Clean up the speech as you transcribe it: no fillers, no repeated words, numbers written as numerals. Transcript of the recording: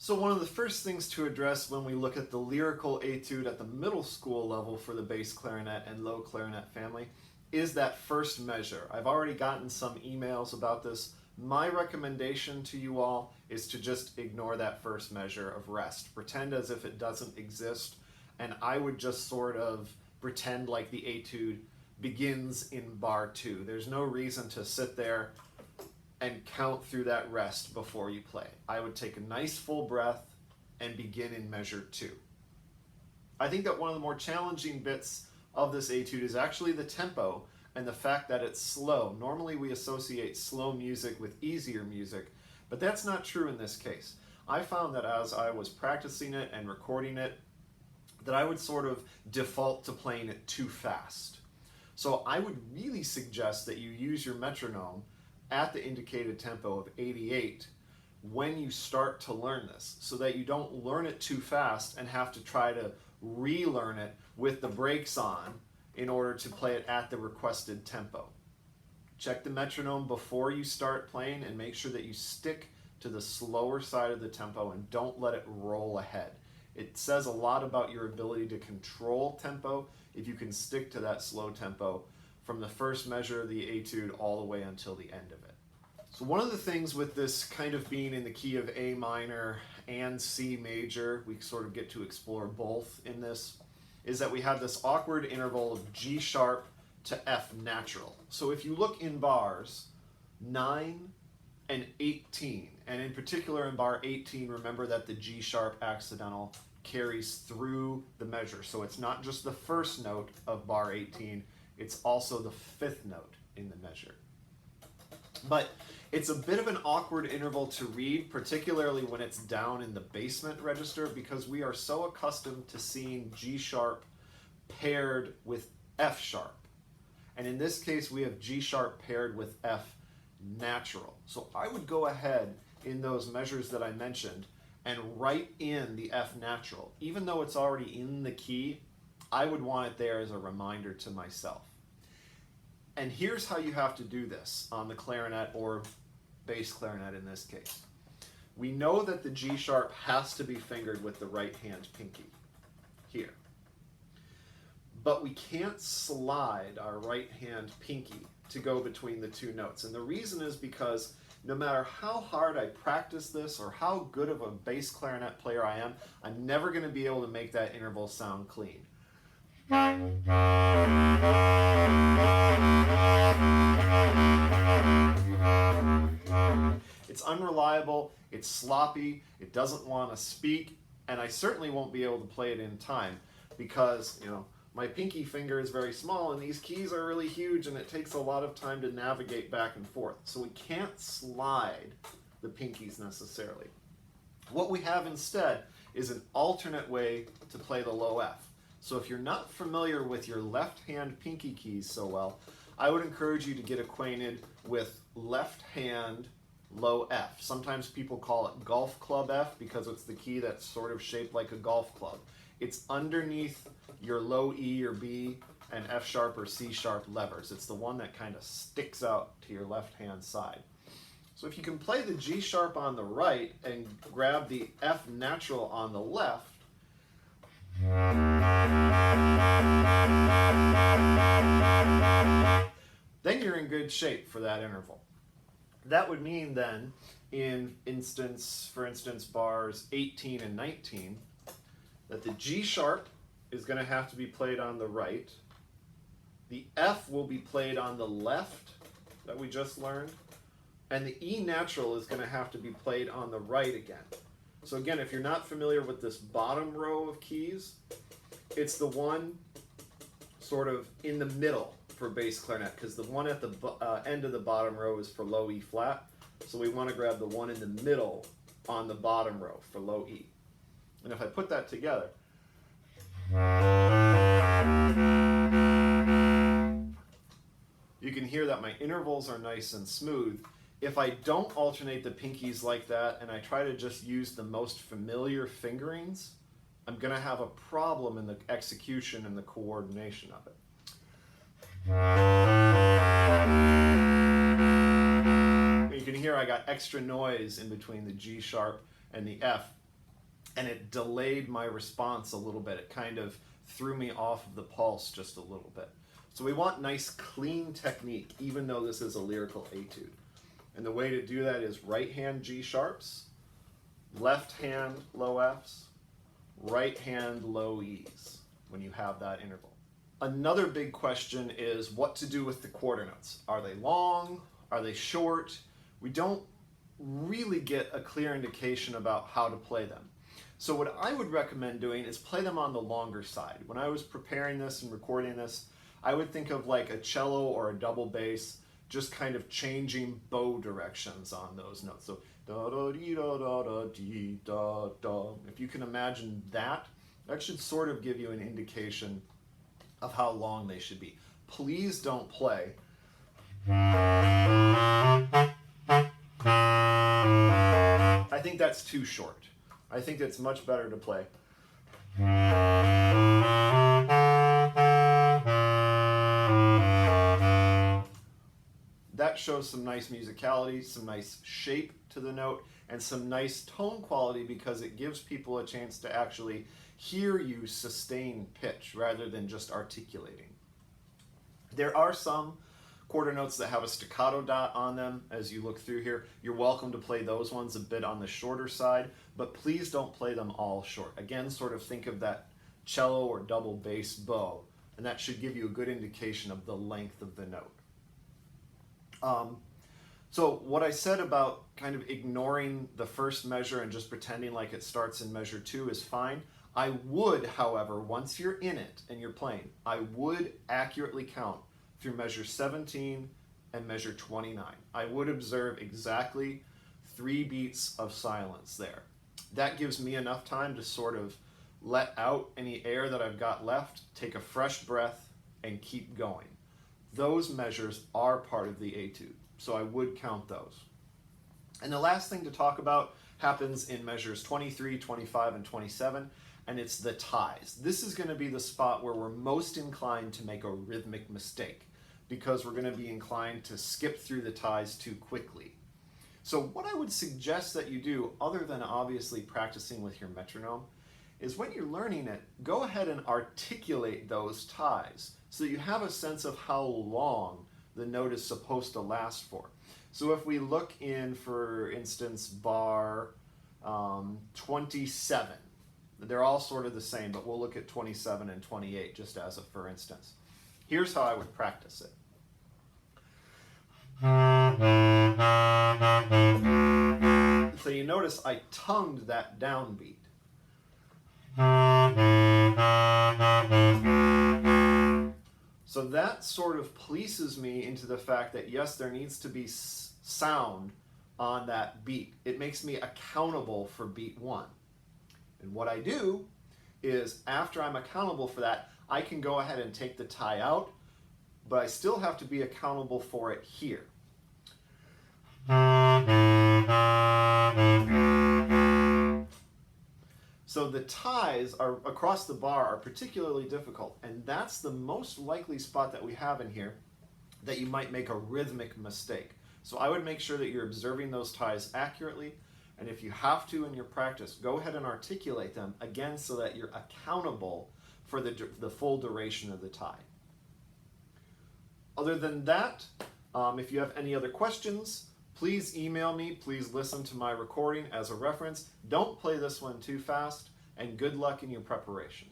So one of the first things to address when we look at the lyrical etude at the middle school level for the bass clarinet and low clarinet family is that first measure. I've already gotten some emails about this. My recommendation to you all is to just ignore that first measure of rest. Pretend as if it doesn't exist, and I would just sort of pretend like the etude begins in bar 2. There's no reason to sit there and count through that rest before you play. I would take a nice full breath and begin in measure 2. I think that one of the more challenging bits of this etude is actually the tempo and the fact that it's slow. Normally we associate slow music with easier music, but that's not true in this case. I found that as I was practicing it and recording it, that I would sort of default to playing it too fast. So I would really suggest that you use your metronome at the indicated tempo of 88 when you start to learn this, so that you don't learn it too fast and have to try to relearn it with the brakes on in order to play it at the requested tempo. Check the metronome before you start playing and make sure that you stick to the slower side of the tempo and don't let it roll ahead. It says a lot about your ability to control tempo if you can stick to that slow tempo from the first measure of the etude all the way until the end of it. So one of the things with this kind of being in the key of A minor and C major, we sort of get to explore both in this, is that we have this awkward interval of G sharp to F natural. So if you look in bars 9 and 18, and in particular in bar 18, remember that the G sharp accidental carries through the measure. So it's not just the first note of bar 18, it's also the 5th note in the measure. But it's a bit of an awkward interval to read, particularly when it's down in the basement register, because we are so accustomed to seeing G sharp paired with F sharp. And in this case, we have G sharp paired with F natural. So I would go ahead in those measures that I mentioned and write in the F natural. Even though it's already in the key, I would want it there as a reminder to myself. And here's how you have to do this on the clarinet or bass clarinet in this case. We know that the G sharp has to be fingered with the right hand pinky here. But we can't slide our right hand pinky to go between the two notes. And the reason is because no matter how hard I practice this or how good of a bass clarinet player I am, I'm never going to be able to make that interval sound clean. It's unreliable, it's sloppy, it doesn't want to speak, and I certainly won't be able to play it in time because, my pinky finger is very small and these keys are really huge and it takes a lot of time to navigate back and forth. So we can't slide the pinkies necessarily. What we have instead is an alternate way to play the low F. So if you're not familiar with your left hand pinky keys so well, I would encourage you to get acquainted with left hand low F. Sometimes people call it golf club F because it's the key that's sort of shaped like a golf club. It's underneath your low E or B and F sharp or C sharp levers. It's the one that kind of sticks out to your left hand side. So if you can play the G sharp on the right and grab the F natural on the left, then you're in good shape for that interval. That would mean then, for instance, bars 18 and 19, that the G sharp is going to have to be played on the right. The F will be played on the left, that we just learned. And the E natural is going to have to be played on the right again. So again, if you're not familiar with this bottom row of keys, it's the one sort of in the middle for bass clarinet, because the one at the end of the bottom row is for low E flat. So we want to grab the one in the middle on the bottom row for low E. And if I put that together, you can hear that my intervals are nice and smooth. If I don't alternate the pinkies like that and I try to just use the most familiar fingerings, I'm going to have a problem in the execution and the coordination of it. You can hear I got extra noise in between the G sharp and the F, and it delayed my response a little bit. It kind of threw me off of the pulse just a little bit. So we want nice clean technique, even though this is a lyrical etude. And the way to do that is right hand G sharps, left hand low Fs, right hand low E's when you have that interval. Another big question is what to do with the quarter notes. Are they long? Are they short? We don't really get a clear indication about how to play them. So what I would recommend doing is play them on the longer side. When I was preparing this and recording this, I would think of like a cello or a double bass, just kind of changing bow directions on those notes. So da da dee da da da dee da da. If you can imagine that, that should sort of give you an indication of how long they should be. Please don't play I think that's too short. I think it's much better to play that shows some nice musicality, some nice shape to the note, and some nice tone quality because it gives people a chance to actually hear you sustain pitch rather than just articulating. There are some quarter notes that have a staccato dot on them as you look through here. You're welcome to play those ones a bit on the shorter side, but please don't play them all short. Again, sort of think of that cello or double bass bow, and that should give you a good indication of the length of the note. So what I said about kind of ignoring the first measure and just pretending like it starts in measure 2 is fine. I would, however, once you're in it and you're playing, I would accurately count through measure 17 and measure 29. I would observe exactly 3 beats of silence there. That gives me enough time to sort of let out any air that I've got left, take a fresh breath, and keep going. Those measures are part of the etude, so I would count those. And the last thing to talk about happens in measures 23, 25, and 27, and it's the ties. This is going to be the spot where we're most inclined to make a rhythmic mistake because we're going to be inclined to skip through the ties too quickly. So what I would suggest that you do, other than obviously practicing with your metronome, is when you're learning it, go ahead and articulate those ties so that you have a sense of how long the note is supposed to last for. So if we look in, for instance, bar 27, they're all sort of the same, but we'll look at 27 and 28 just as a for instance. Here's how I would practice it. So you notice I tongued that downbeat. So that sort of pleases me into the fact that yes, there needs to be sound on that beat. It makes me accountable for beat 1. And what I do is after I'm accountable for that, I can go ahead and take the tie out, but I still have to be accountable for it here. So the ties are across the bar are particularly difficult, and that's the most likely spot that we have in here that you might make a rhythmic mistake. So I would make sure that you're observing those ties accurately, and if you have to in your practice, go ahead and articulate them again so that you're accountable for the full duration of the tie. Other than that, if you have any other questions, please email me. Please listen to my recording as a reference. Don't play this one too fast, and good luck in your preparation.